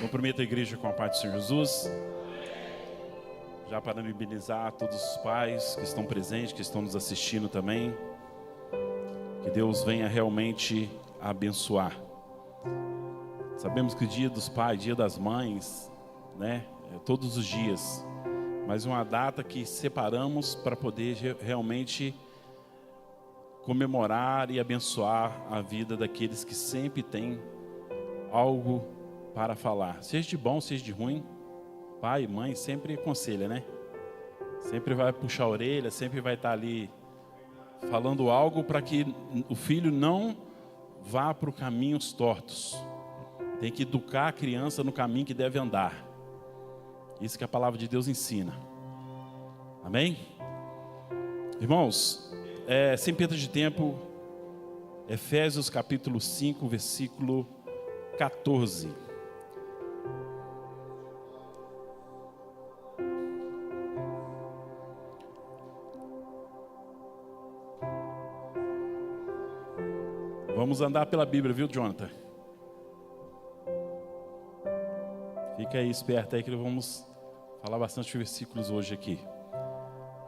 Cumprimento a igreja com a paz do Senhor Jesus. Já parabenizar todos os pais que estão presentes, que estão nos assistindo também. Que Deus venha realmente abençoar. Sabemos que o dia dos pais, dia das mães, né? É todos os dias. Mas uma data que separamos para poder realmente comemorar e abençoar a vida daqueles que sempre têm algo para falar. Seja de bom, seja de ruim. Pai e mãe sempre aconselha, né? Sempre vai puxar a orelha, sempre vai estar ali falando algo para que o filho não vá para os caminhos tortos. Tem que educar a criança no caminho que deve andar. Isso que a palavra de Deus ensina. Amém? Irmãos, sem perda de tempo, Efésios capítulo 5, versículo 14. Vamos andar pela Bíblia, viu, Jonathan? Fica aí esperto aí que vamos falar bastante versículos hoje aqui.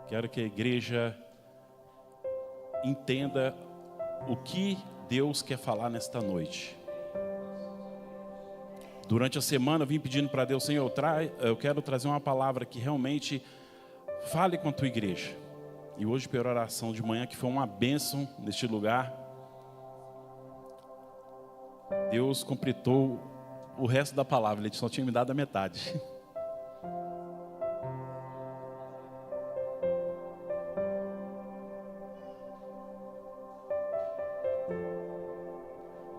Quero que a igreja entenda o que Deus quer falar nesta noite. Durante a semana eu vim pedindo para Deus, Senhor, eu quero trazer uma palavra que realmente fale com a tua igreja. E hoje, pela oração de manhã, que foi uma bênção neste lugar, Deus completou o resto da palavra. Ele só tinha me dado a metade.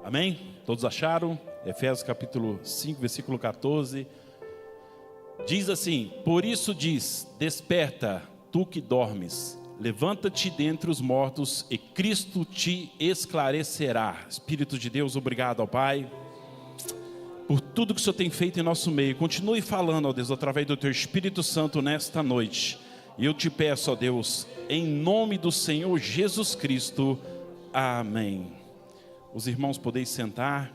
Amém? Todos acharam? Efésios capítulo 5, versículo 14. Diz assim: por isso diz, desperta, tu que dormes, levanta-te dentre os mortos e Cristo te esclarecerá. Espírito de Deus, obrigado ao Pai por tudo que o Senhor tem feito em nosso meio. Continue falando, ó Deus, através do teu Espírito Santo nesta noite. E eu te peço, ó Deus, em nome do Senhor Jesus Cristo. Amém. Os irmãos podeis sentar.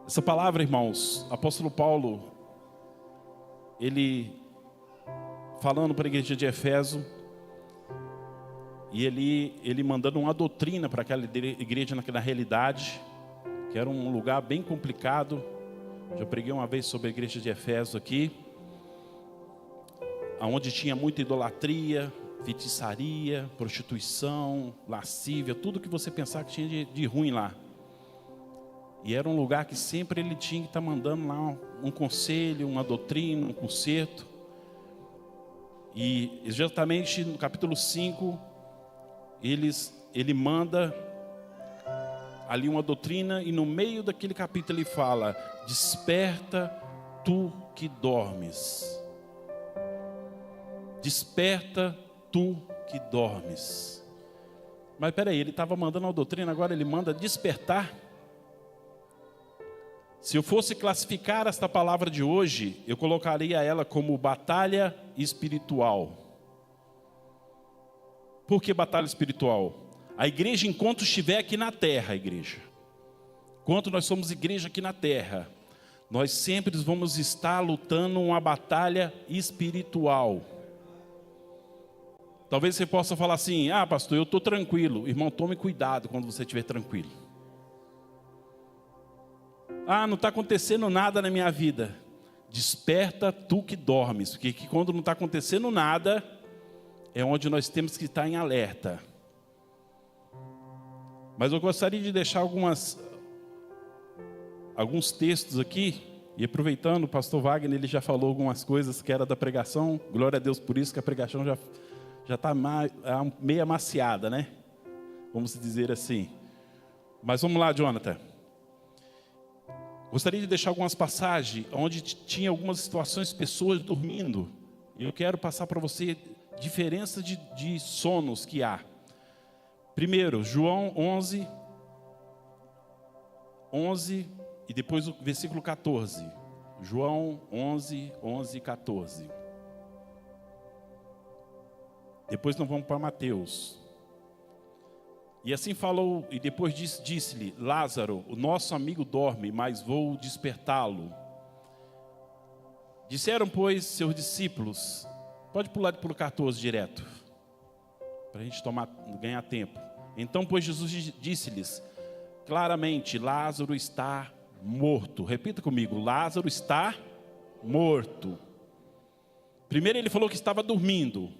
Essa palavra, irmãos, apóstolo Paulo, ele falando para a igreja de Éfeso, e ele mandando uma doutrina para aquela igreja na realidade, que era um lugar bem complicado. Já preguei uma vez sobre a igreja de Éfeso aqui, onde tinha muita idolatria, feitiçaria, prostituição, lascívia, tudo que você pensar que tinha de ruim lá. E era um lugar que sempre ele tinha que estar mandando lá um conselho, uma doutrina, um conserto. E exatamente no capítulo 5, ele manda ali uma doutrina, e no meio daquele capítulo ele fala: desperta tu que dormes. Desperta tu que dormes. Mas peraí, ele estava mandando uma doutrina, agora ele manda despertar. Se eu fosse classificar esta palavra de hoje, eu colocaria ela como batalha espiritual. Por que batalha espiritual? A igreja, enquanto estiver aqui na terra, enquanto nós somos igreja aqui na terra, nós sempre vamos estar lutando uma batalha espiritual. Talvez você possa falar assim: ah, pastor, eu estou tranquilo. Irmão, tome cuidado quando você estiver tranquilo. Ah, não está acontecendo nada na minha vida. Desperta tu que dormes, porque quando não está acontecendo nada, é onde nós temos que estar em alerta. Mas eu gostaria de deixar alguns textos aqui, e aproveitando, o pastor Wagner, ele já falou algumas coisas que era da pregação. Glória a Deus por isso, que a pregação já está meio amaciada, né? Vamos dizer assim. Mas vamos lá, Jonathan. Gostaria de deixar algumas passagens onde tinha algumas situações, pessoas dormindo. E eu quero passar para você diferença de sonos que há. Primeiro, João 11 e depois o versículo 14. João 11, 14. Depois nós vamos para Mateus. E assim falou, e depois disse-lhe: Lázaro, o nosso amigo dorme, mas vou despertá-lo. Disseram, pois, seus discípulos, pode pular para o 14 direto, para a gente ganhar tempo. Então, pois, Jesus disse-lhes claramente: Lázaro está morto. Repita comigo: Lázaro está morto. Primeiro ele falou que estava dormindo,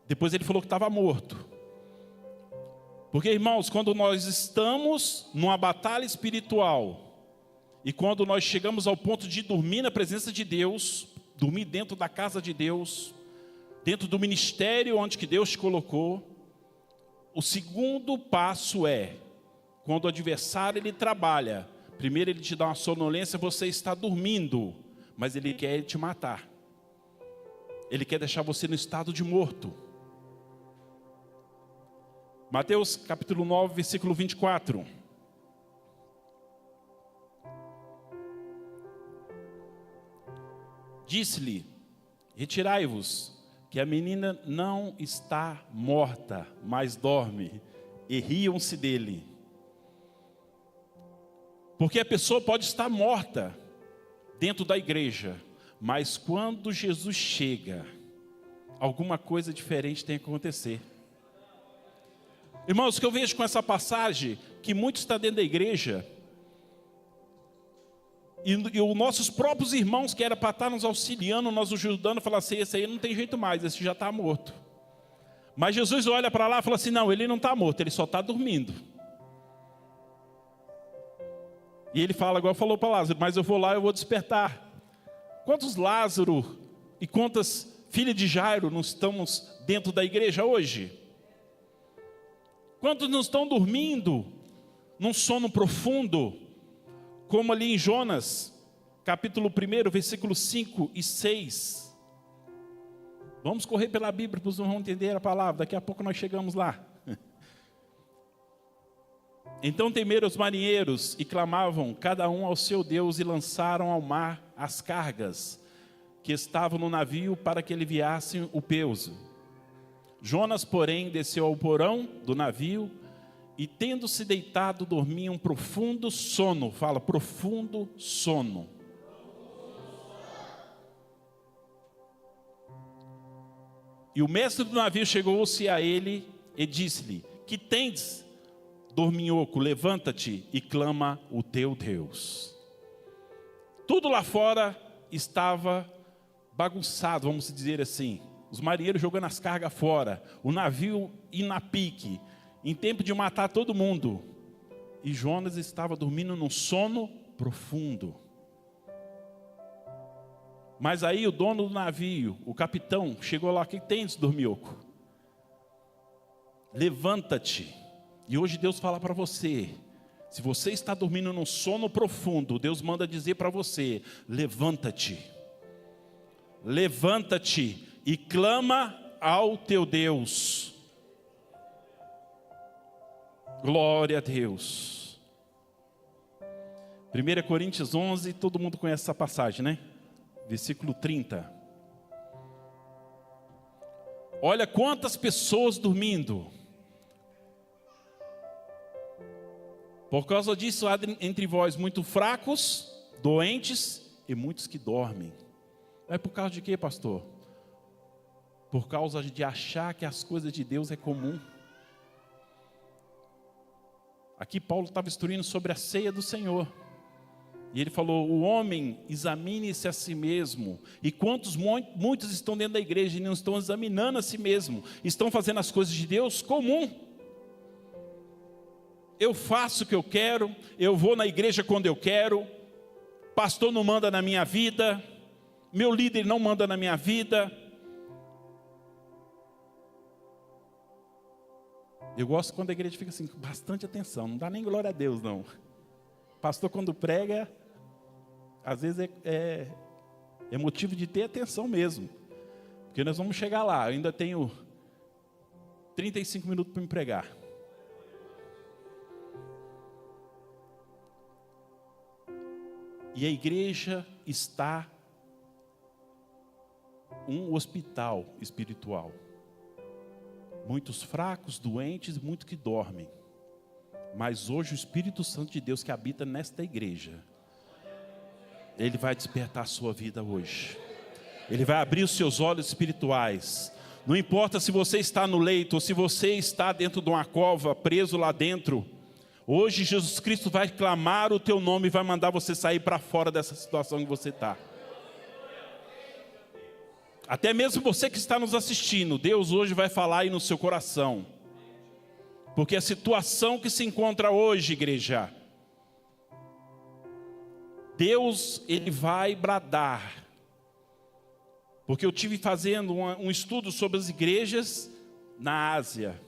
depois ele falou que estava morto. Porque, irmãos, quando nós estamos numa batalha espiritual, e quando nós chegamos ao ponto de dormir na presença de Deus, dormir dentro da casa de Deus, dentro do ministério onde que Deus te colocou, o segundo passo é, quando o adversário ele trabalha, primeiro ele te dá uma sonolência, você está dormindo, mas ele quer te matar. Ele quer deixar você no estado de morto. Mateus capítulo 9, versículo 24. Disse-lhe: retirai-vos, que a menina não está morta, mas dorme. E riam-se dele. Porque a pessoa pode estar morta dentro da igreja, mas quando Jesus chega, alguma coisa diferente tem que acontecer. Irmãos, o que eu vejo com essa passagem, que muitos estão dentro da igreja, e os nossos próprios irmãos que era para estar nos auxiliando, nos ajudando, falar assim: esse aí não tem jeito mais, esse já está morto. Mas Jesus olha para lá e fala assim: não, ele não está morto, ele só está dormindo. E ele fala, igual falou para Lázaro: mas eu vou lá e eu vou despertar. Quantos Lázaro e quantas filhas de Jairo não estamos dentro da igreja hoje? Quantos não estão dormindo num sono profundo, como ali em Jonas, capítulo 1, versículos 5 e 6. Vamos correr pela Bíblia, para os irmãos entender a palavra, daqui a pouco nós chegamos lá. Então temeram os marinheiros e clamavam cada um ao seu Deus e lançaram ao mar as cargas que estavam no navio para que aliviassem o peso. Jonas, porém, desceu ao porão do navio e, tendo-se deitado, dormia um profundo sono. Fala, profundo sono. E o mestre do navio chegou-se a ele e disse-lhe: que tendes, dorminhoco? Levanta-te e clama o teu Deus. Tudo lá fora estava bagunçado, vamos dizer assim. Os marinheiros jogando as cargas fora, o navio indo a pique, em tempo de matar todo mundo. E Jonas estava dormindo num sono profundo. Mas aí o dono do navio, o capitão, chegou lá: que tens, dorminhoco? Levanta-te. E hoje Deus fala para você: se você está dormindo num sono profundo, Deus manda dizer para você: levanta-te. Levanta-te e clama ao teu Deus. Glória a Deus. 1 Coríntios 11, todo mundo conhece essa passagem, né? Versículo 30. Olha quantas pessoas dormindo. Por causa disso há entre vós muitos fracos, doentes e muitos que dormem. É por causa de quê, pastor? Por causa de achar que as coisas de Deus é comum. Aqui Paulo estava instruindo sobre a ceia do Senhor. E ele falou: o homem examine-se a si mesmo. E muitos estão dentro da igreja e não estão examinando a si mesmo, estão fazendo as coisas de Deus comum. Eu faço o que eu quero, eu vou na igreja quando eu quero, pastor não manda na minha vida, meu líder não manda na minha vida. Eu gosto quando a igreja fica assim, com bastante atenção, não dá nem glória a Deus não. Pastor quando prega, às vezes é motivo de ter atenção mesmo, porque nós vamos chegar lá. Eu ainda tenho 35 minutos para me pregar. E a igreja está um hospital espiritual. muitos fracos, doentes, muitos que dormem. Mas hoje o Espírito Santo de Deus que habita nesta igreja, ele vai despertar a sua vida hoje. Ele vai abrir os seus olhos espirituais. Não importa se você está no leito ou se você está dentro de uma cova, preso lá dentro. Hoje Jesus Cristo vai clamar o teu nome e vai mandar você sair para fora dessa situação que você está. Até mesmo você que está nos assistindo, Deus hoje vai falar aí no seu coração. Porque a situação que se encontra hoje, igreja, Deus, ele vai bradar. Porque eu tive fazendo um estudo sobre as igrejas na Ásia.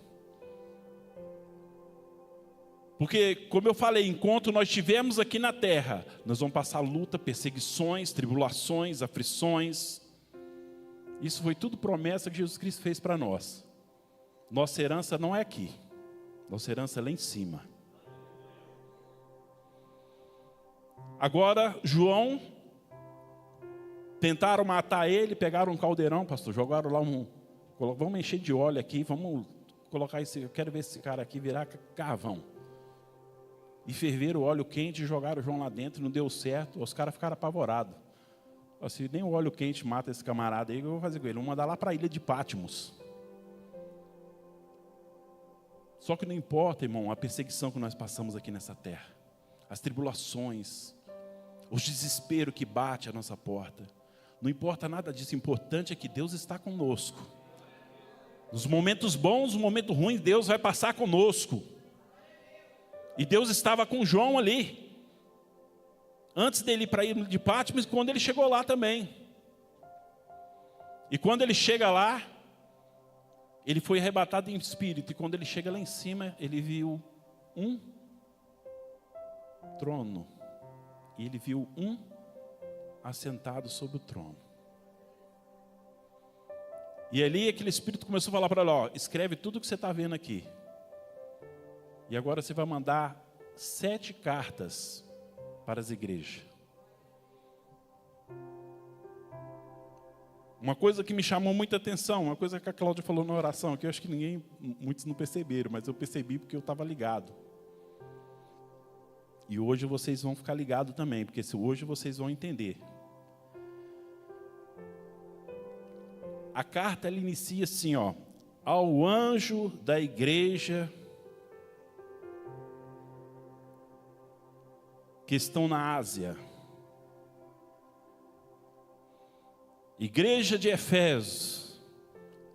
Porque, como eu falei, enquanto nós tivemos aqui na terra, nós vamos passar luta, perseguições, tribulações, aflições. Isso foi tudo promessa que Jesus Cristo fez para nós. Nossa herança não é aqui. Nossa herança é lá em cima. Agora, João, tentaram matar ele, pegaram um caldeirão, pastor, jogaram lá vamos encher de óleo aqui, vamos colocar esse, eu quero ver esse cara aqui virar carvão. E ferveram o óleo quente e jogaram o João lá dentro, não deu certo, os caras ficaram apavorados. Se nem o óleo quente mata esse camarada aí, o que eu vou fazer com ele? Vou mandar lá para a ilha de Patmos. Só que não importa, irmão, a perseguição que nós passamos aqui nessa terra, as tribulações, o desespero que bate à nossa porta, não importa nada disso, o importante é que Deus está conosco. Nos momentos bons, nos momentos ruins, Deus vai passar conosco. E Deus estava com João ali, antes dele ir para a ilha de Patmos, quando ele chegou lá também. E quando ele chega lá, ele foi arrebatado em espírito, e quando ele chega lá em cima, ele viu um trono, e ele viu um assentado sobre o trono. E ali aquele espírito começou a falar para ele, ó, escreve tudo o que você está vendo aqui. E agora você vai mandar 7 cartas para as igrejas. Uma coisa que me chamou muita atenção, uma coisa que a Cláudia falou na oração, que eu acho que muitos não perceberam, mas eu percebi porque eu estava ligado. E hoje vocês vão ficar ligados também, porque hoje vocês vão entender. A carta ela inicia assim, ó, ao anjo da igreja que estão na Ásia. Igreja de Efésios,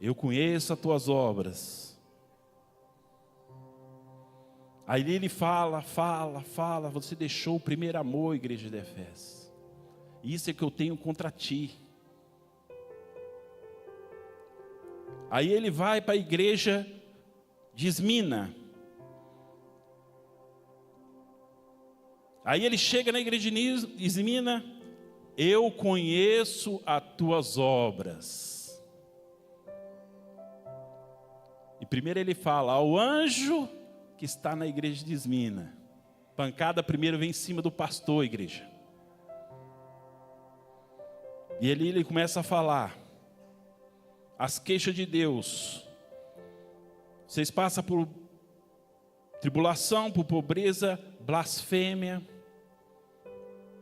eu conheço as tuas obras. Aí ele fala, você deixou o primeiro amor, igreja de Efésios. Isso é que eu tenho contra ti. Aí ele vai para a igreja de Esmina. Aí ele chega na igreja de Esmina, eu conheço as tuas obras. E primeiro ele fala, ao anjo que está na igreja de Esmina. Pancada primeiro vem em cima do pastor, igreja. E ele começa a falar, as queixas de Deus. Vocês passam por tribulação, por pobreza, blasfêmia,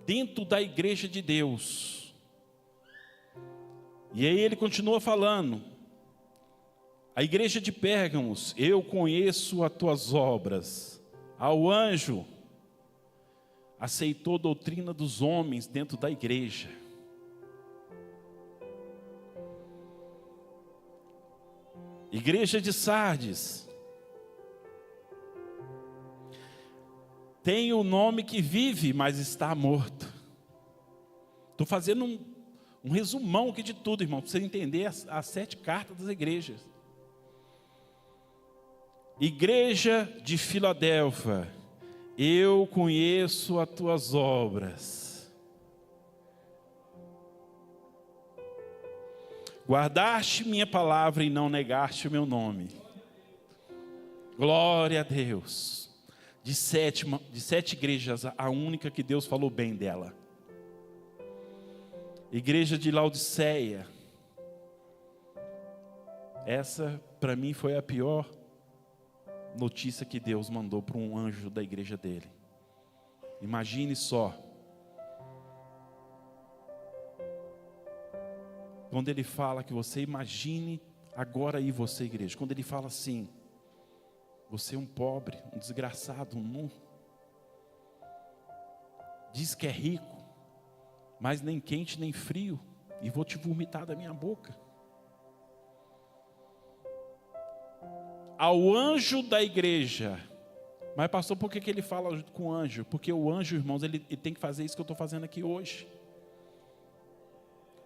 dentro da igreja de Deus. E aí ele continua falando, a igreja de Pérgamos, eu conheço as tuas obras. Ao anjo, aceitou a doutrina dos homens dentro da igreja. Igreja de Sardes, tem o nome que vive, mas está morto. Estou fazendo um resumão aqui de tudo, irmão, para você entender as 7 cartas das igrejas. Igreja de Filadélfia, eu conheço as tuas obras. Guardaste minha palavra e não negaste o meu nome. Glória a Deus. De 7 igrejas, a única que Deus falou bem dela. Igreja de Laodiceia. Essa para mim foi a pior notícia que Deus mandou para um anjo da igreja dele. Imagine só, quando ele fala que você imagine agora aí você, igreja, quando ele fala assim: você é um pobre, um desgraçado, um nu, diz que é rico, mas nem quente nem frio, e vou te vomitar da minha boca. Ao anjo da igreja. Mas pastor, por que ele fala junto com o anjo? Porque o anjo, irmãos, ele tem que fazer isso que eu estou fazendo aqui hoje.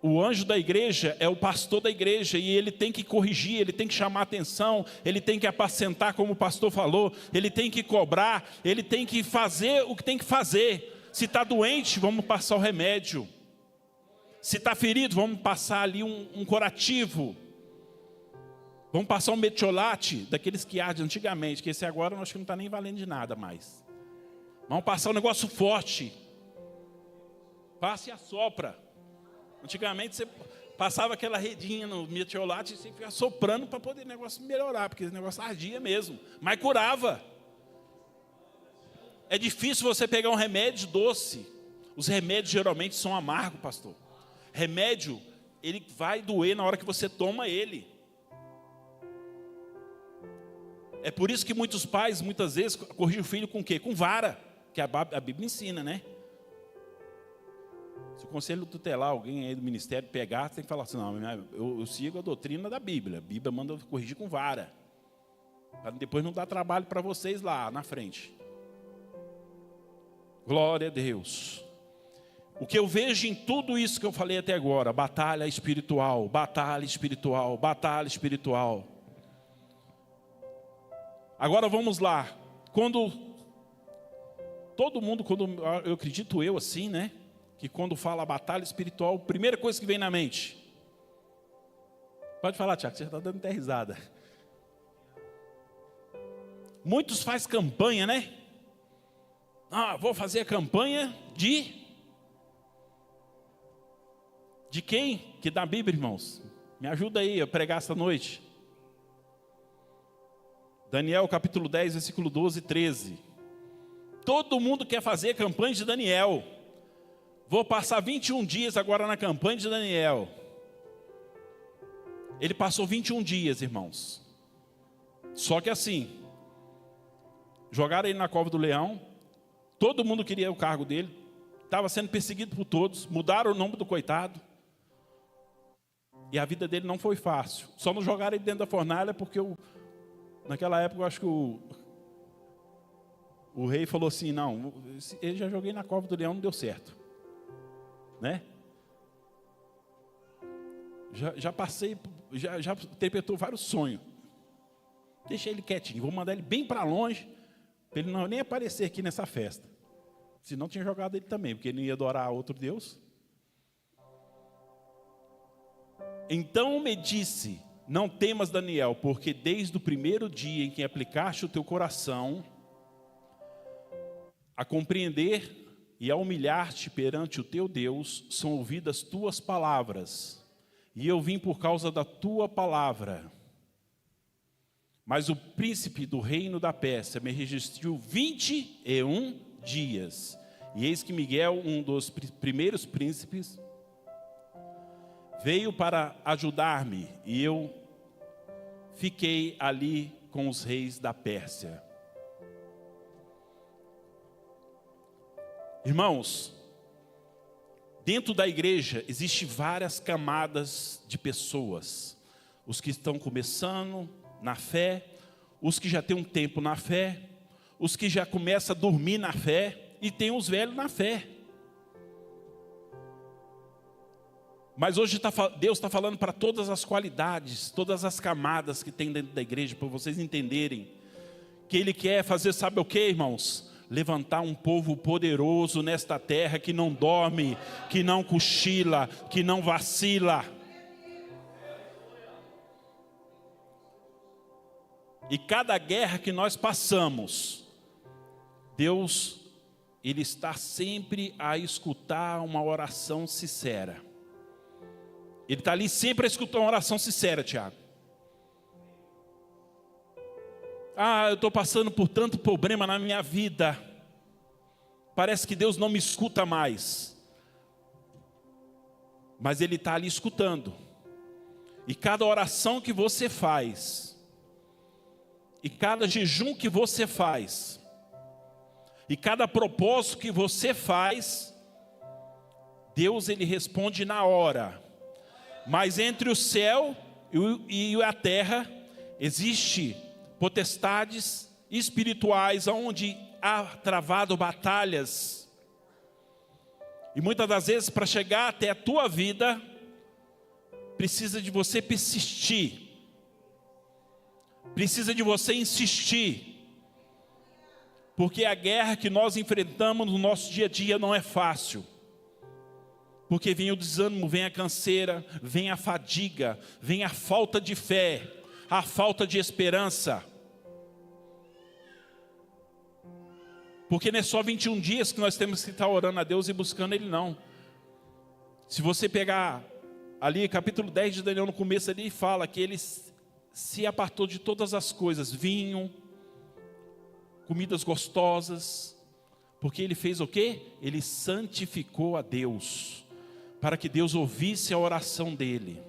O anjo da igreja é o pastor da igreja, e ele tem que corrigir, ele tem que chamar atenção, ele tem que apacentar, como o pastor falou, ele tem que cobrar, ele tem que fazer o que tem que fazer. Se está doente, vamos passar o remédio. Se está ferido, vamos passar ali um curativo. Vamos passar um metiolate, daqueles que ardem antigamente, que esse agora eu acho que não está nem valendo de nada mais. Vamos passar um negócio forte. Passa e assopra. Antigamente você passava aquela redinha no metiolate e você ficava soprando para poder o negócio melhorar, porque esse negócio ardia mesmo, mas curava. É difícil você pegar um remédio doce. Os remédios geralmente são amargos, pastor. Remédio, ele vai doer na hora que você toma ele. É por isso que muitos pais, muitas vezes, corrigem o filho com o quê? Com vara, que a Bíblia ensina, né? Se o conselho tutelar, alguém aí do ministério pegar, você tem que falar assim: não, eu sigo a doutrina da Bíblia. A Bíblia manda corrigir com vara, para depois não dar trabalho para vocês lá na frente. Glória a Deus. O que eu vejo em tudo isso que eu falei até agora: batalha espiritual, batalha espiritual, batalha espiritual. Agora vamos lá. Quando todo mundo, eu acredito eu assim, né? Que quando fala batalha espiritual, a primeira coisa que vem na mente. Pode falar, Tiago, você já está dando até risada. Muitos fazem campanha, né? Vou fazer a campanha de quem? Que dá a Bíblia, irmãos. Me ajuda aí a pregar essa noite. Daniel capítulo 10, versículo 12 e 13. Todo mundo quer fazer a campanha de Daniel. Vou passar 21 dias agora na campanha de Daniel. Ele passou 21 dias, irmãos. Só que assim, jogaram ele na cova do leão. Todo mundo queria o cargo dele. Estava sendo perseguido por todos. Mudaram o nome do coitado. E a vida dele não foi fácil. Só não jogaram ele dentro da fornalha porque naquela época eu acho que o rei falou assim: não, eu já joguei na cova do leão, não deu certo, né? Já passei, já interpretou vários sonhos. Deixa ele quietinho, vou mandar ele bem para longe, para ele não nem aparecer aqui nessa festa. Senão tinha jogado ele também, porque ele não ia adorar outro Deus. Então me disse: não temas, Daniel, porque desde o primeiro dia em que aplicaste o teu coração a compreender e a humilhar-te perante o teu Deus, são ouvidas tuas palavras, e eu vim por causa da tua palavra. Mas o príncipe do reino da Pérsia me resistiu 21 dias, e eis que Miguel, um dos primeiros príncipes, veio para ajudar-me, e eu fiquei ali com os reis da Pérsia. Irmãos, dentro da igreja existem várias camadas de pessoas. Os que estão começando na fé, os que já têm um tempo na fé, os que já começam a dormir na fé, e tem os velhos na fé. Mas hoje Deus está falando para todas as qualidades, todas as camadas que tem dentro da igreja, para vocês entenderem que Ele quer fazer, sabe o que, irmãos? Levantar um povo poderoso nesta terra, que não dorme, que não cochila, que não vacila. E cada guerra que nós passamos, Deus, Ele está sempre a escutar uma oração sincera. Ele está ali sempre a escutar uma oração sincera, Tiago. Eu estou passando por tanto problema na minha vida. Parece que Deus não me escuta mais. Mas Ele está ali escutando. E cada oração que você faz, e cada jejum que você faz, e cada propósito que você faz, Deus Ele responde na hora. Mas entre o céu e a terra, existe potestades espirituais, onde há travado batalhas. E muitas das vezes, para chegar até a tua vida, precisa de você persistir. Precisa de você insistir. Porque a guerra que nós enfrentamos no nosso dia a dia não é fácil. Porque vem o desânimo, vem a canseira, vem a fadiga, vem a falta de fé, a falta de esperança. Porque não é só 21 dias que nós temos que estar orando a Deus e buscando Ele, não. Se você pegar ali, capítulo 10 de Daniel, no começo ali, fala que ele se apartou de todas as coisas, vinho, comidas gostosas, porque ele fez o quê? Ele santificou a Deus, para que Deus ouvisse a oração dele.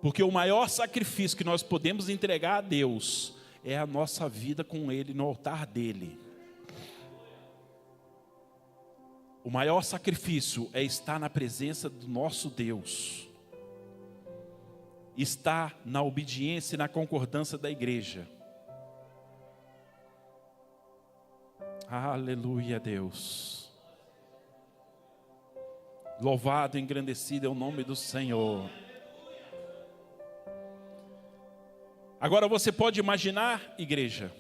Porque o maior sacrifício que nós podemos entregar a Deus é a nossa vida com Ele no altar dele. O maior sacrifício é estar na presença do nosso Deus. Estar na obediência e na concordância da igreja. Aleluia, Deus. Louvado e engrandecido é o nome do Senhor. Agora você pode imaginar, igreja,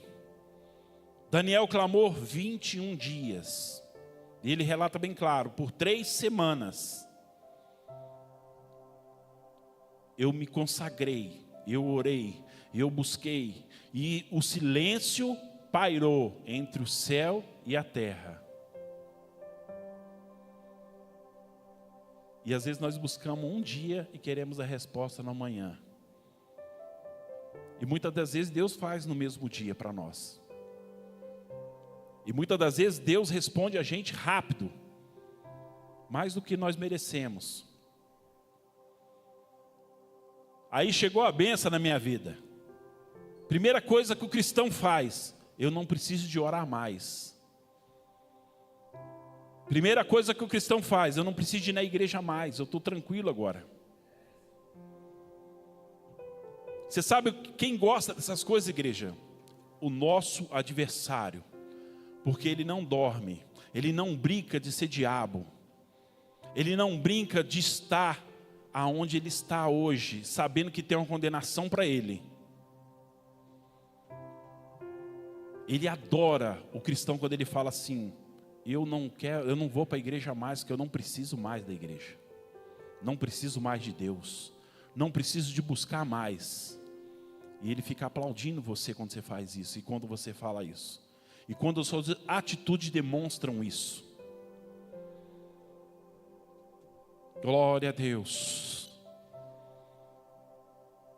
Daniel clamou 21 dias. E ele relata bem claro, por 3 semanas, eu me consagrei, eu orei, eu busquei, e o silêncio pairou entre o céu e a terra. E às vezes nós buscamos um dia e queremos a resposta no amanhã. E muitas das vezes Deus faz no mesmo dia para nós. E muitas das vezes Deus responde a gente rápido, mais do que nós merecemos. Aí chegou a bênção na minha vida. Primeira coisa que o cristão faz, eu não preciso de orar mais. Primeira coisa que o cristão faz, eu não preciso de ir na igreja mais, eu estou tranquilo agora. Você sabe quem gosta dessas coisas, igreja? O nosso adversário. Porque ele não dorme, ele não brinca de ser diabo. Ele não brinca de estar aonde ele está hoje, sabendo que tem uma condenação para ele. Ele adora o cristão quando ele fala assim: eu não vou para a igreja mais, porque eu não preciso mais da igreja. Não preciso mais de Deus. Não preciso de buscar mais. E ele fica aplaudindo você quando você faz isso, e quando você fala isso. E quando as suas atitudes demonstram isso. Glória a Deus.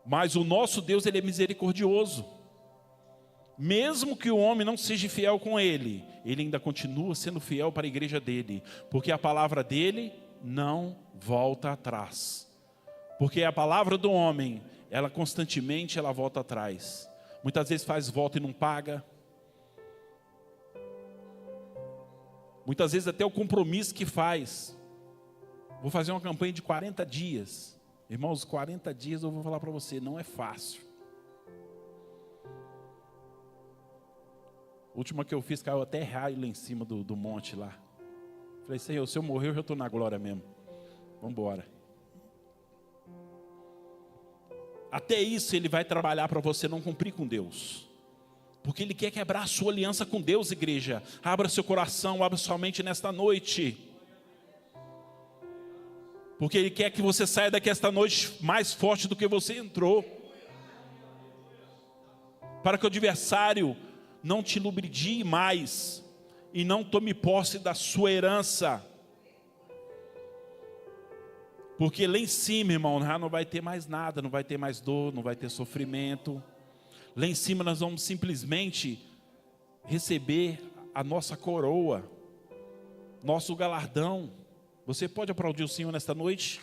Mas o nosso Deus, Ele é misericordioso. Mesmo que o homem não seja fiel com Ele, Ele ainda continua sendo fiel para a igreja dele. Porque a palavra dele não volta atrás. Porque a palavra do homem, ela constantemente volta atrás. Muitas vezes faz volta e não paga. Muitas vezes até o compromisso que faz. Vou fazer uma campanha de 40 dias. Irmãos, 40 dias eu vou falar para você, não é fácil. A última que eu fiz, caiu até raio lá em cima do monte lá. Falei, Senhor, se eu morrer eu já estou na glória mesmo. Vamos embora. Até isso Ele vai trabalhar para você não cumprir com Deus. Porque Ele quer quebrar a sua aliança com Deus, igreja. Abra seu coração, abra sua mente nesta noite. Porque Ele quer que você saia daqui esta noite mais forte do que você entrou. Para que o adversário não te lubridie mais. E não tome posse da sua herança. Porque lá em cima, irmão, já não vai ter mais nada, não vai ter mais dor, não vai ter sofrimento. Lá em cima nós vamos simplesmente receber a nossa coroa, nosso galardão. Você pode aplaudir o Senhor nesta noite?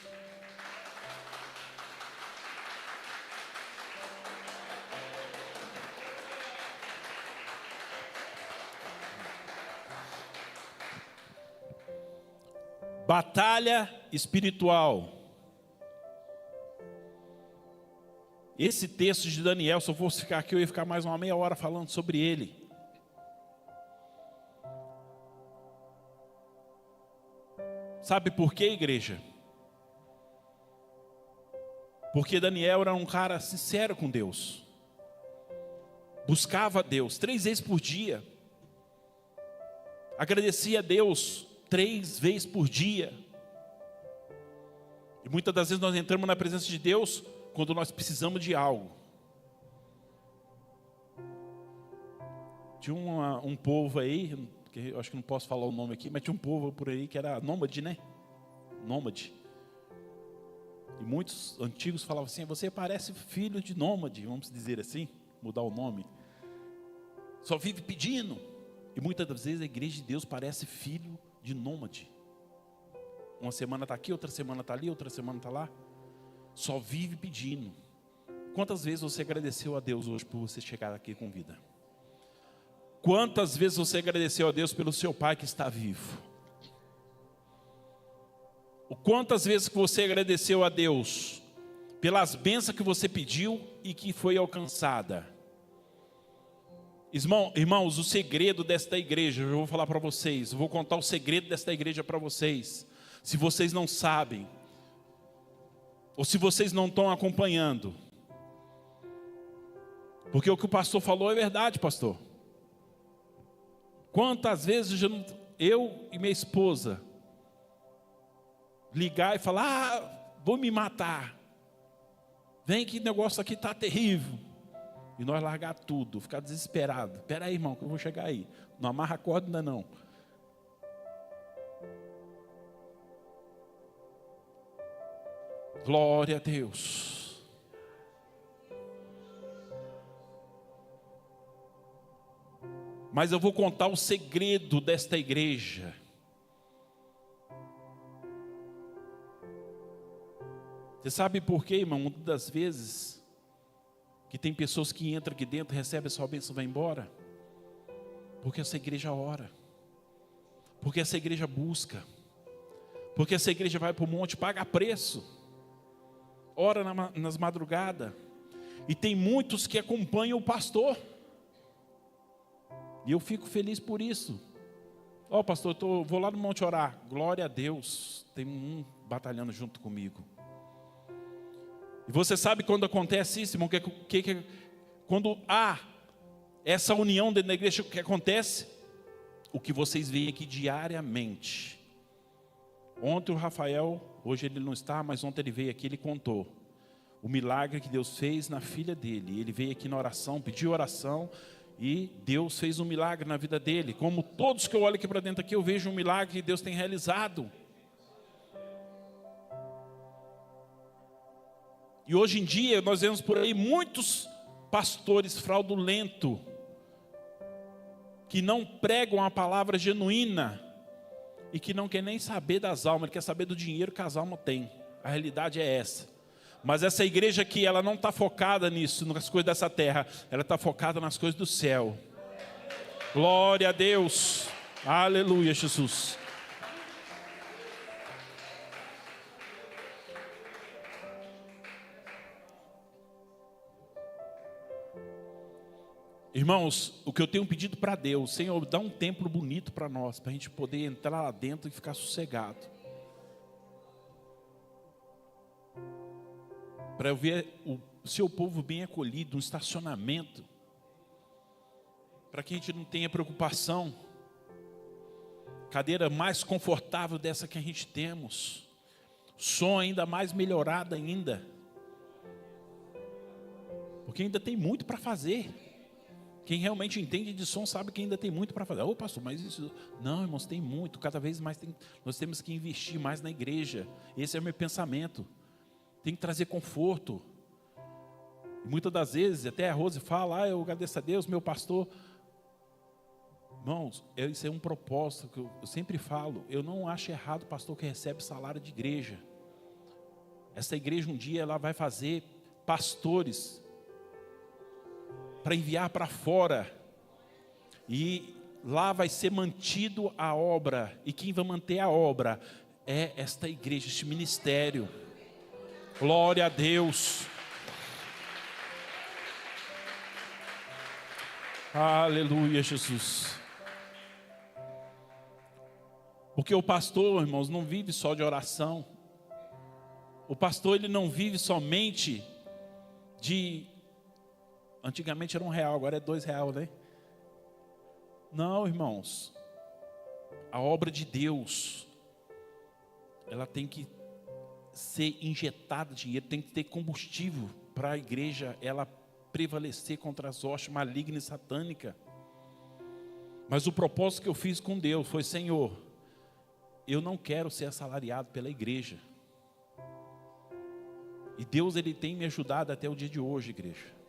Batalha espiritual. Esse texto de Daniel, se eu fosse ficar aqui, eu ia ficar mais uma meia hora falando sobre ele. Sabe por quê, igreja? Porque Daniel era um cara sincero com Deus. Buscava Deus 3 vezes por dia. Agradecia a Deus 3 vezes por dia. E muitas das vezes nós entramos na presença de Deus quando nós precisamos de algo. Tinha um povo aí, que eu acho que não posso falar o nome aqui, mas tinha um povo por aí que era nômade, né? Nômade. E muitos antigos falavam assim: você parece filho de nômade, vamos dizer assim, mudar o nome. Só vive pedindo. E muitas das vezes a igreja de Deus parece filho de nômade. Uma semana está aqui, outra semana está ali, outra semana está lá. Só vive pedindo. Quantas vezes você agradeceu a Deus hoje por você chegar aqui com vida? Quantas vezes você agradeceu a Deus pelo seu pai que está vivo? Quantas vezes que você agradeceu a Deus pelas bênçãos que você pediu e que foi alcançada? Irmãos, o segredo desta igreja, eu vou falar para vocês, eu vou contar o segredo desta igreja para vocês. Se vocês não sabem, ou se vocês não estão acompanhando, porque o que o pastor falou é verdade, pastor. Quantas vezes eu e minha esposa ligar e falar: vou me matar, vem que o negócio aqui está terrível, e nós largar tudo, ficar desesperado. Espera aí, irmão, que eu vou chegar aí. Não amarra a corda ainda não. Glória a Deus. Mas eu vou contar o segredo desta igreja. Você sabe por quê, irmão? Muitas das vezes que tem pessoas que entram aqui dentro, recebem a sua bênção e vão embora. Porque essa igreja ora. Porque essa igreja busca. Porque essa igreja vai para o monte, paga preço. Ora nas madrugadas. E tem muitos que acompanham o pastor. E eu fico feliz por isso. Ó, pastor, vou lá no monte orar. Glória a Deus. Tem um batalhando junto comigo. E você sabe quando acontece isso, irmão? Quando há essa união dentro da igreja, o que acontece? O que vocês veem aqui diariamente. Ontem o Rafael, hoje ele não está, mas ontem ele veio aqui, ele contou o milagre que Deus fez na filha dele. Ele veio aqui na oração, pediu oração, e Deus fez um milagre na vida dele. Como todos que eu olho aqui para dentro aqui, eu vejo um milagre que Deus tem realizado. E hoje em dia nós vemos por aí muitos pastores fraudulentos, que não pregam a palavra genuína, e que não quer nem saber das almas, ele quer saber do dinheiro que as almas têm. A realidade é essa. Mas essa igreja aqui, ela não está focada nisso, nas coisas dessa terra, ela está focada nas coisas do céu. Glória a Deus, aleluia, Jesus. Irmãos, o que eu tenho pedido para Deus: Senhor, dá um templo bonito para nós, para a gente poder entrar lá dentro e ficar sossegado. Para eu ver o seu povo bem acolhido, um estacionamento, para que a gente não tenha preocupação. Cadeira mais confortável dessa que a gente temos, som ainda mais melhorado ainda, porque ainda tem muito para fazer. Quem realmente entende de som sabe que ainda tem muito para fazer. Ô pastor, mas isso... Não, irmãos, tem muito. Cada vez mais nós temos que investir mais na igreja. Esse é o meu pensamento. Tem que trazer conforto. E muitas das vezes, até a Rose fala, eu agradeço a Deus, meu pastor. Irmãos, isso é um propósito que eu sempre falo. Eu não acho errado o pastor que recebe salário de igreja. Essa igreja um dia ela vai fazer pastores para enviar para fora, e lá vai ser mantido a obra, e quem vai manter a obra é esta igreja, este ministério. Glória a Deus. Aleluia, Jesus. Porque o pastor, irmãos, não vive só de oração. O pastor, ele não vive somente de... Antigamente era R$1, agora é R$2, né? Não, irmãos. A obra de Deus, ela tem que ser injetada dinheiro, tem que ter combustível para a igreja, ela prevalecer contra as hostes malignas e satânicas. Mas o propósito que eu fiz com Deus foi: Senhor, eu não quero ser assalariado pela igreja. E Deus, Ele tem me ajudado até o dia de hoje, igreja.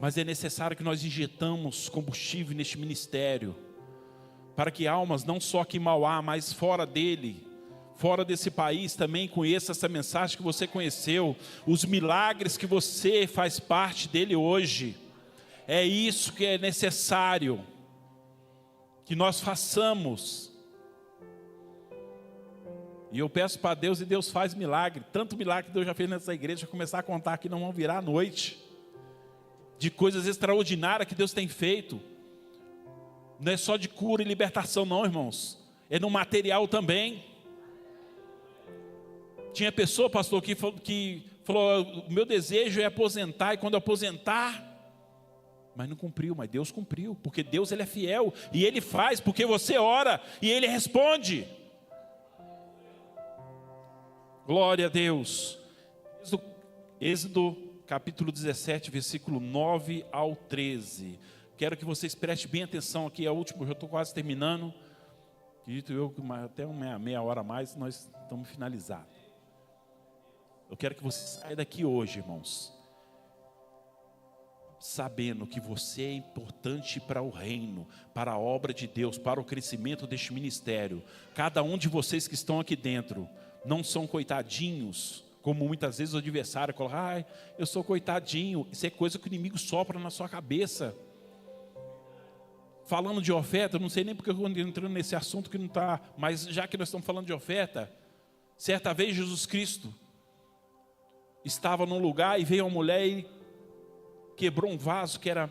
Mas é necessário que nós injetamos combustível neste ministério, para que almas, não só aqui em Mauá, mas fora dele, fora desse país, também conheçam essa mensagem que você conheceu, os milagres que você faz parte dele hoje. É isso que é necessário que nós façamos. E eu peço para Deus, e Deus faz milagre. Tanto milagre que Deus já fez nessa igreja, começar a contar aqui, não vão virar à noite. De coisas extraordinárias que Deus tem feito. Não é só de cura e libertação não, irmãos. É no material também. Tinha pessoa, pastor, que falou, o meu desejo é aposentar, e quando eu aposentar... Mas não cumpriu, mas Deus cumpriu. Porque Deus, Ele é fiel, e Ele faz, porque você ora, e Ele responde. Glória a Deus. Êxodo capítulo 17, versículo 9 ao 13. Quero que vocês prestem bem atenção aqui, é o último, eu já estou quase terminando. Acredito eu que até meia hora a mais nós estamos finalizados. Eu quero que você saia daqui hoje, irmãos, sabendo que você é importante para o reino, para a obra de Deus, para o crescimento deste ministério. Cada um de vocês que estão aqui dentro não são coitadinhos, como muitas vezes o adversário coloca, ai, eu sou coitadinho. Isso é coisa que o inimigo sopra na sua cabeça. Falando de oferta, eu não sei nem porque eu estou entrando nesse assunto que não está, mas já que nós estamos falando de oferta, certa vez Jesus Cristo estava num lugar e veio uma mulher e quebrou um vaso que era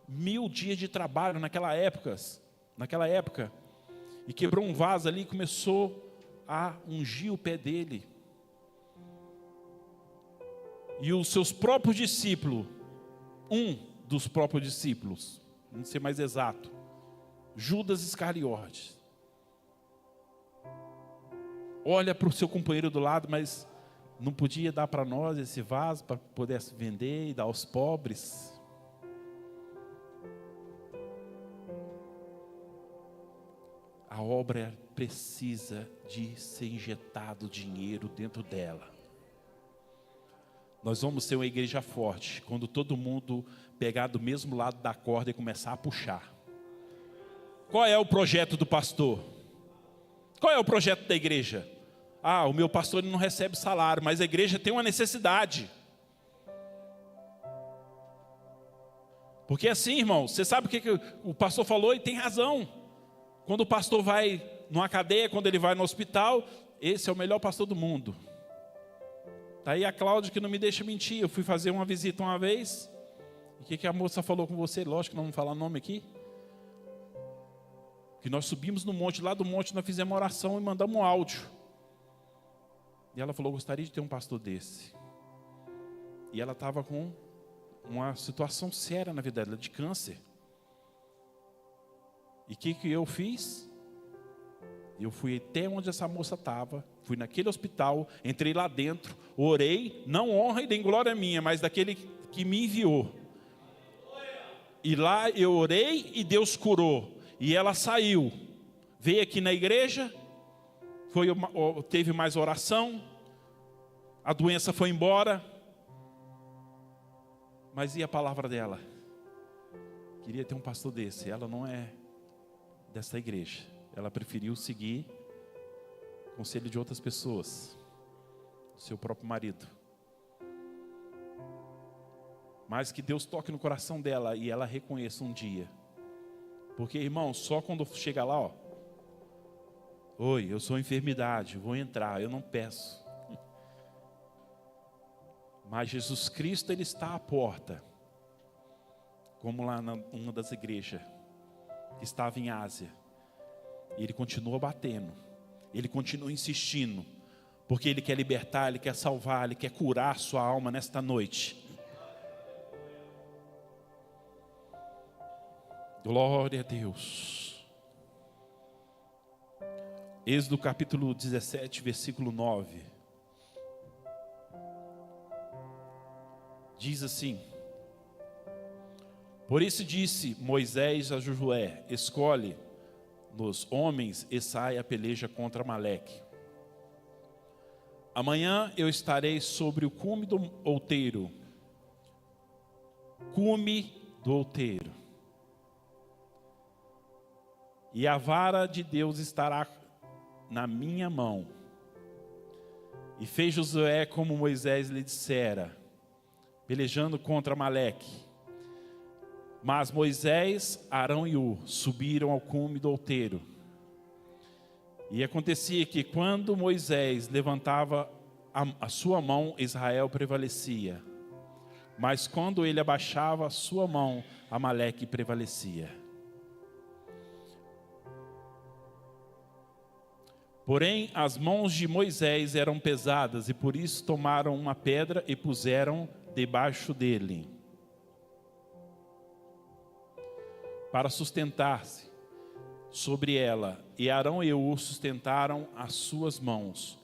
1000 dias de trabalho naquela época, e quebrou um vaso ali e começou a ungir o pé dele. E os seus próprios discípulos, um dos próprios discípulos, não ser mais exato, Judas Iscariotes, olha para o seu companheiro do lado, mas não podia dar para nós esse vaso para poder vender e dar aos pobres. A obra precisa de ser injetado dinheiro dentro dela. Nós vamos ser uma igreja forte quando todo mundo pegar do mesmo lado da corda e começar a puxar. Qual é o projeto do pastor? Qual é o projeto da igreja? Ah, o meu pastor não recebe salário, mas a igreja tem uma necessidade. Porque assim, irmão, você sabe o que o pastor falou e tem razão. Quando o pastor vai numa cadeia, quando ele vai no hospital, esse é o melhor pastor do mundo. Está aí a Cláudia que não me deixa mentir. Eu fui fazer uma visita uma vez. E o que a moça falou com você? Lógico que não vamos falar nome aqui. Que nós subimos no monte, lá do monte nós fizemos uma oração e mandamos um áudio. E ela falou, gostaria de ter um pastor desse. E ela estava com uma situação séria na vida dela, de câncer. E o que eu fiz? Eu fui até onde essa moça estava, fui naquele hospital, entrei lá dentro, orei, não honra e nem glória minha, mas daquele que me enviou. E lá eu orei e Deus curou. E ela saiu, veio aqui na igreja, teve mais oração, a doença foi embora. Mas e a palavra dela? Queria ter um pastor desse. Ela não é dessa igreja. Ela preferiu seguir o conselho de outras pessoas, do seu próprio marido. Mas que Deus toque no coração dela e ela reconheça um dia. Porque, irmão, só quando chega lá, ó, oi, eu sou enfermidade, vou entrar, eu não peço. Mas Jesus Cristo, Ele está à porta. Como lá numa das igrejas que estava em Ásia. E Ele continua batendo. Ele continua insistindo. Porque Ele quer libertar, Ele quer salvar, Ele quer curar a sua alma nesta noite. Glória a Deus. Êxodo capítulo 17, versículo 9. Diz assim: por isso disse Moisés a Josué: escolhe nos homens e sai a peleja contra Amaleque. Amanhã eu estarei sobre o cume do outeiro. Cume do outeiro. E a vara de Deus estará na minha mão. E fez Josué como Moisés lhe dissera, pelejando contra Amaleque. Mas Moisés, Arão e Ur subiram ao cume do outeiro. E acontecia que quando Moisés levantava a sua mão, Israel prevalecia. Mas quando ele abaixava a sua mão, Amaleque prevalecia. Porém, as mãos de Moisés eram pesadas, e por isso tomaram uma pedra e puseram debaixo dele, para sustentar-se sobre ela. E Arão e Ur sustentaram as suas mãos,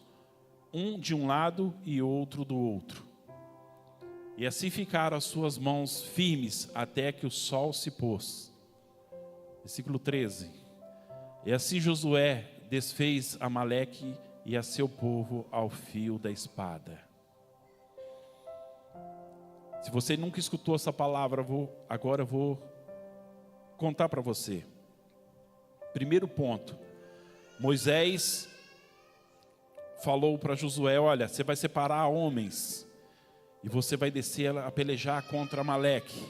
um de um lado e outro do outro. E assim ficaram as suas mãos firmes até que o sol se pôs. Versículo 13. E assim Josué desfez Amaleque e a seu povo ao fio da espada. Se você nunca escutou essa palavra, agora eu vou contar para você. Primeiro ponto, Moisés falou para Josué: olha, você vai separar homens e você vai descer a pelejar contra Amaleque.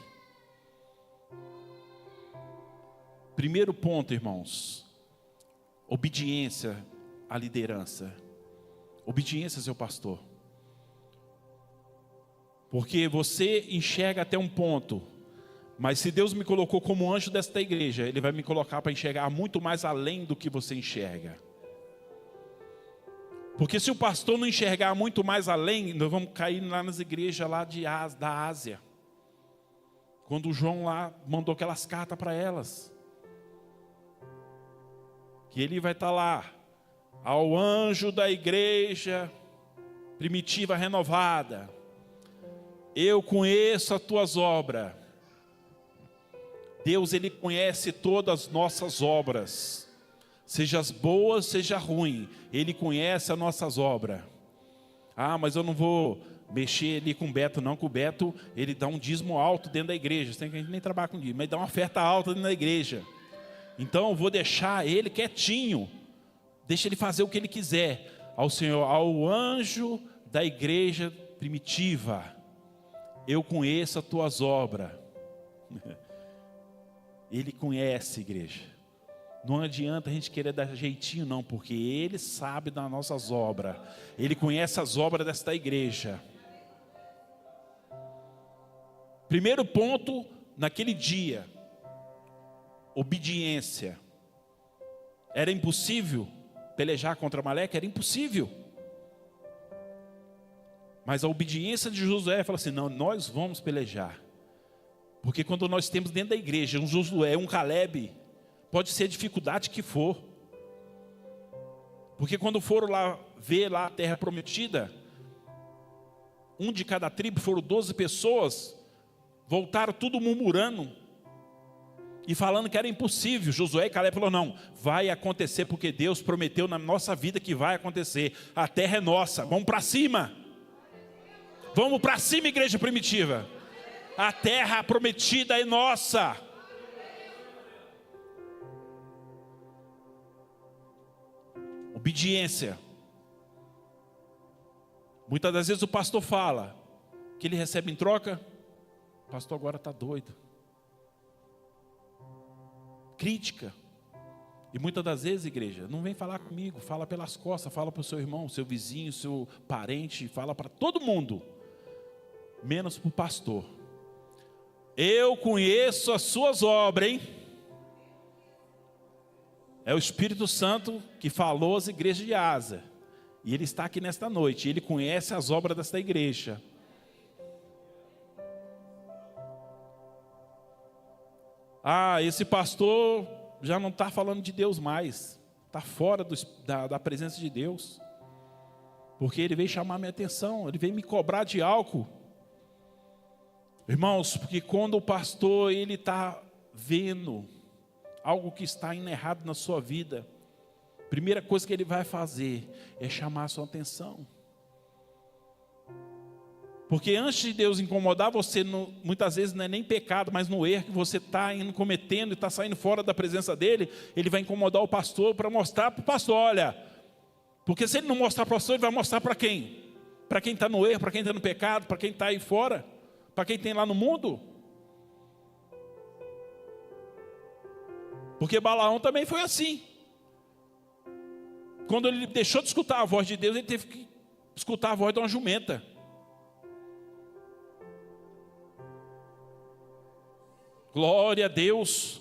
Primeiro ponto, irmãos, obediência à liderança. Obediência ao seu pastor. Porque você enxerga até um ponto, mas se Deus me colocou como anjo desta igreja, Ele vai me colocar para enxergar muito mais além do que você enxerga. Porque se o pastor não enxergar muito mais além, nós vamos cair lá nas igrejas lá da Ásia. Quando o João lá mandou aquelas cartas para elas. Que ele vai estar lá, ao anjo da igreja primitiva renovada: eu conheço as tuas obras. Deus, Ele conhece todas as nossas obras, seja as boas, seja ruim, Ele conhece as nossas obras. Ah, mas eu não vou mexer ali com o Beto não, que o Beto, ele dá um dízimo alto dentro da igreja. Você tem que nem trabalhar com dízimo, mas dá uma oferta alta dentro da igreja. Então eu vou deixar ele quietinho, deixa ele fazer o que ele quiser. Ao Senhor, ao anjo da igreja primitiva: eu conheço as tuas obras. Ele conhece, igreja. Não adianta a gente querer dar jeitinho não, porque Ele sabe das nossas obras. Ele conhece as obras desta igreja. Primeiro ponto, naquele dia, obediência. Era impossível pelejar contra Amaleque? Era impossível. Mas a obediência de Josué fala assim: não, nós vamos pelejar. Porque quando nós temos dentro da igreja um Josué, um Caleb, pode ser a dificuldade que for. Porque quando foram lá ver lá a terra prometida, um de cada tribo, foram 12 pessoas, voltaram tudo murmurando, e falando que era impossível. Josué e Caleb falaram: não, vai acontecer, porque Deus prometeu na nossa vida que vai acontecer. A terra é nossa, vamos para cima. Vamos para cima, igreja primitiva. A terra prometida é nossa. Obediência. Muitas das vezes o pastor fala que ele recebe em troca. O pastor agora está doido. Crítica. E muitas das vezes, igreja, não vem falar comigo, fala pelas costas, fala para o seu irmão, seu vizinho, seu parente, fala para todo mundo, menos para o pastor. Eu conheço as suas obras, hein? É o Espírito Santo que falou às igrejas de Ásia. E ele está aqui nesta noite. Ele conhece as obras desta igreja. Ah, esse pastor já não está falando de Deus mais. Está fora da presença de Deus. Porque ele veio chamar minha atenção. Ele veio me cobrar de álcool. Irmãos, porque quando o pastor ele está vendo algo que está indo errado na sua vida, a primeira coisa que ele vai fazer é chamar a sua atenção. Porque antes de Deus incomodar você, muitas vezes não é nem pecado, mas no erro que você está indo cometendo e está saindo fora da presença dele, ele vai incomodar o pastor para mostrar para o pastor: olha, porque se ele não mostrar para o pastor, ele vai mostrar para quem? Para quem está no erro, para quem está no pecado, para quem está aí fora, para quem tem lá no mundo. Porque Balaão também foi assim. Quando ele deixou de escutar a voz de Deus, ele teve que escutar a voz de uma jumenta. Glória a Deus.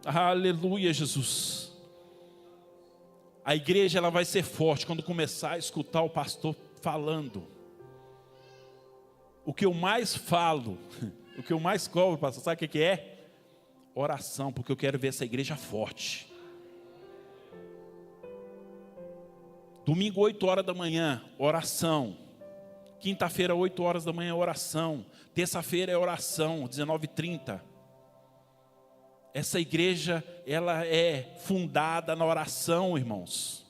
Aleluia, Jesus. A igreja ela vai ser forte quando começar a escutar o pastor falando. O que eu mais falo, o que eu mais cobro, pastor, sabe o que é? Oração, porque eu quero ver essa igreja forte. Domingo, 8 horas da manhã, oração. Quinta-feira, 8 horas da manhã, oração. Terça-feira é oração, 19h30. Essa igreja, ela é fundada na oração, irmãos.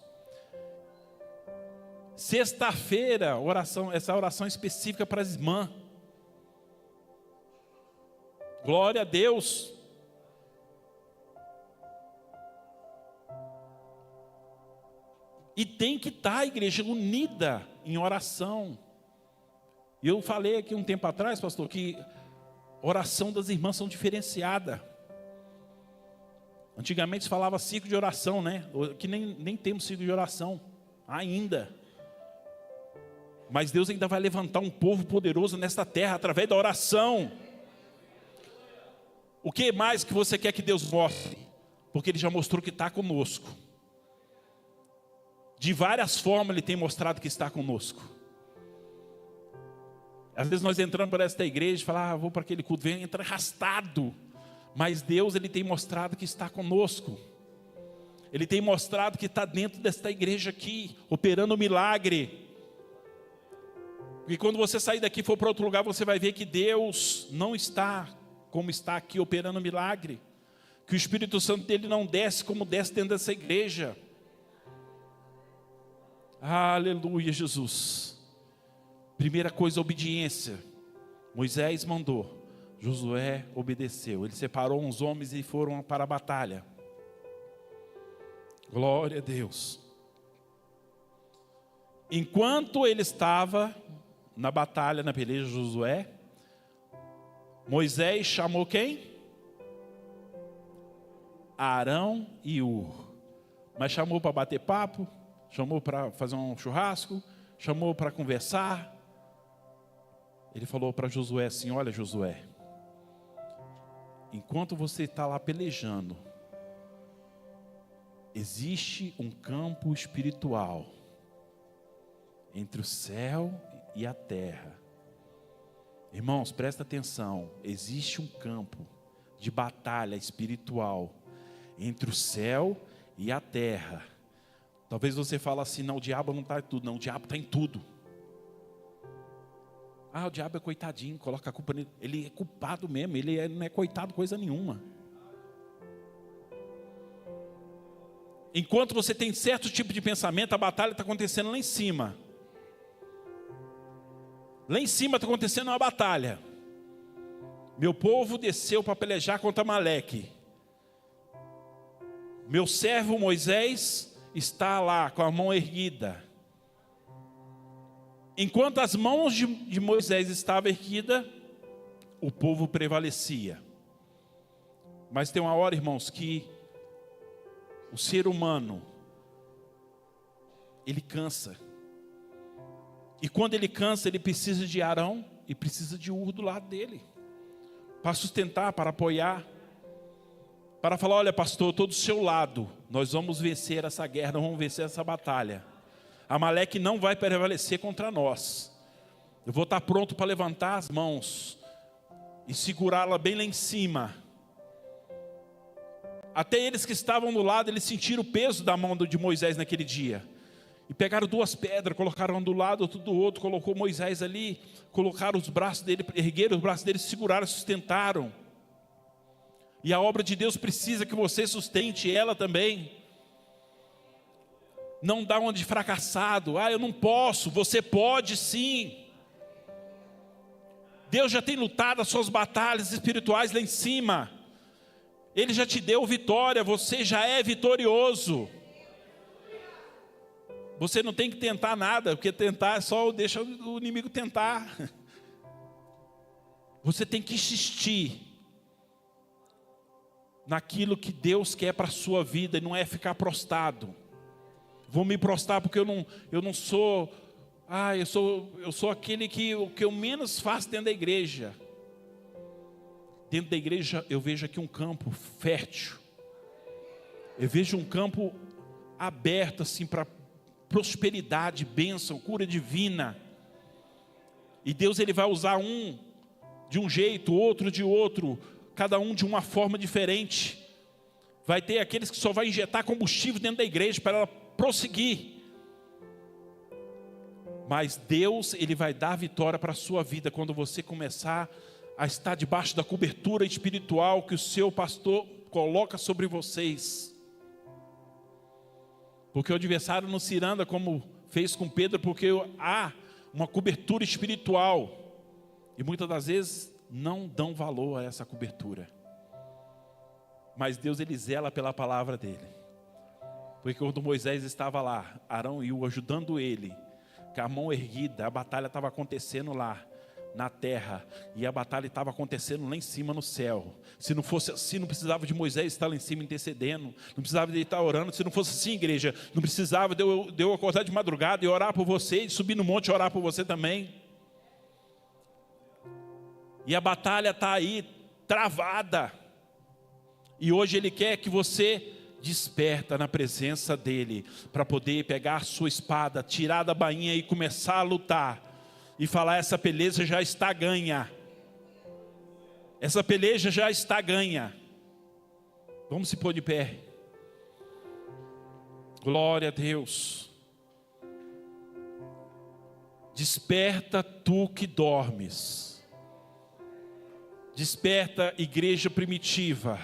Sexta-feira, oração, essa oração específica para as irmãs. Glória a Deus. E tem que estar a igreja unida em oração. E eu falei aqui um tempo atrás, pastor, que oração das irmãs são diferenciadas. Antigamente se falava ciclo de oração, né? Que nem temos ciclo de oração ainda. Mas Deus ainda vai levantar um povo poderoso nesta terra através da oração. O que mais que você quer que Deus mostre? Porque Ele já mostrou que está conosco. De várias formas Ele tem mostrado que está conosco. Às vezes nós entramos para esta igreja e falamos: vou para aquele culto, vem entrar arrastado. Mas Deus Ele tem mostrado que está conosco. Ele tem mostrado que está dentro desta igreja aqui, operando um milagre. E quando você sair daqui e for para outro lugar, você vai ver que Deus não está como está aqui, operando um milagre. Que o Espírito Santo dele não desce como desce dentro dessa igreja. Aleluia, Jesus. Primeira coisa, obediência. Moisés mandou, Josué obedeceu. Ele separou uns homens e foram para a batalha. Glória a Deus. Enquanto ele estava na batalha, na peleja de Josué, Moisés chamou quem? Arão e Ur. Mas chamou para bater papo, chamou para fazer um churrasco, chamou para conversar. Ele falou para Josué assim: olha, Josué, enquanto você está lá pelejando, existe um campo espiritual entre o céu e a terra. Irmãos, presta atenção. Existe um campo de batalha espiritual entre o céu e a terra. Talvez você fale assim: não, o diabo não está em tudo. Não, o diabo está em tudo. O diabo é coitadinho, coloca a culpa nele. Ele é culpado mesmo, não é coitado coisa nenhuma. Enquanto você tem certo tipo de pensamento, a batalha está acontecendo lá em cima. Lá em cima está acontecendo uma batalha. Meu povo desceu para pelejar contra Amaleque. Meu servo Moisés está lá com a mão erguida. Enquanto as mãos de Moisés estavam erguidas, o povo prevalecia. Mas tem uma hora, irmãos, que o ser humano, ele cansa. E quando ele cansa, ele precisa de Arão e precisa de Ur do lado dele, para sustentar, para apoiar, para falar: olha, pastor, eu estou do seu lado, nós vamos vencer essa guerra, nós vamos vencer essa batalha. Amaleque não vai prevalecer contra nós. Eu vou estar pronto para levantar as mãos e segurá-la bem lá em cima. Até eles que estavam do lado, eles sentiram o peso da mão de Moisés naquele dia. E pegaram 2 pedras, colocaram um do lado, outro do outro, colocou Moisés ali, colocaram os braços dele, ergueram os braços dele, seguraram, sustentaram. E a obra de Deus precisa que você sustente ela também. Não dá uma de fracassado. Eu não posso. Você pode sim. Deus já tem lutado as suas batalhas espirituais lá em cima. Ele já te deu vitória. Você já é vitorioso. Você não tem que tentar nada, porque tentar só deixa o inimigo tentar. Você tem que insistir naquilo que Deus quer para a sua vida, e não é ficar prostrado. Vou me prostrar porque eu não sou, eu sou aquele que o que eu menos faço dentro da igreja. Dentro da igreja eu vejo aqui um campo fértil. Eu vejo um campo aberto assim para prosperidade, bênção, cura divina. E Deus ele vai usar um de um jeito, outro de outro, cada um de uma forma diferente. Vai ter aqueles que só vai injetar combustível dentro da igreja para ela prosseguir. Mas Deus, ele vai dar vitória para a sua vida quando você começar a estar debaixo da cobertura espiritual que o seu pastor coloca sobre vocês. Porque o adversário não se anda como fez com Pedro, porque há uma cobertura espiritual. E muitas das vezes não dão valor a essa cobertura. Mas Deus ele zela pela palavra dele. Porque quando Moisés estava lá, Arão e Ur ajudando ele, com a mão erguida, a batalha estava acontecendo lá na terra, e a batalha estava acontecendo lá em cima no céu. Se não fosse assim, não precisava de Moisés estar lá em cima intercedendo, não precisava de ele estar orando. Se não fosse assim, igreja, não precisava de eu acordar de madrugada e orar por você, e subir no monte e orar por você também. E a batalha está aí, travada. E hoje Ele quer que você desperta na presença dEle, para poder pegar a sua espada, tirar da bainha e começar a lutar. E falar: essa peleja já está ganha. Essa peleja já está ganha. Vamos se pôr de pé. Glória a Deus. Desperta tu que dormes. Desperta, igreja primitiva.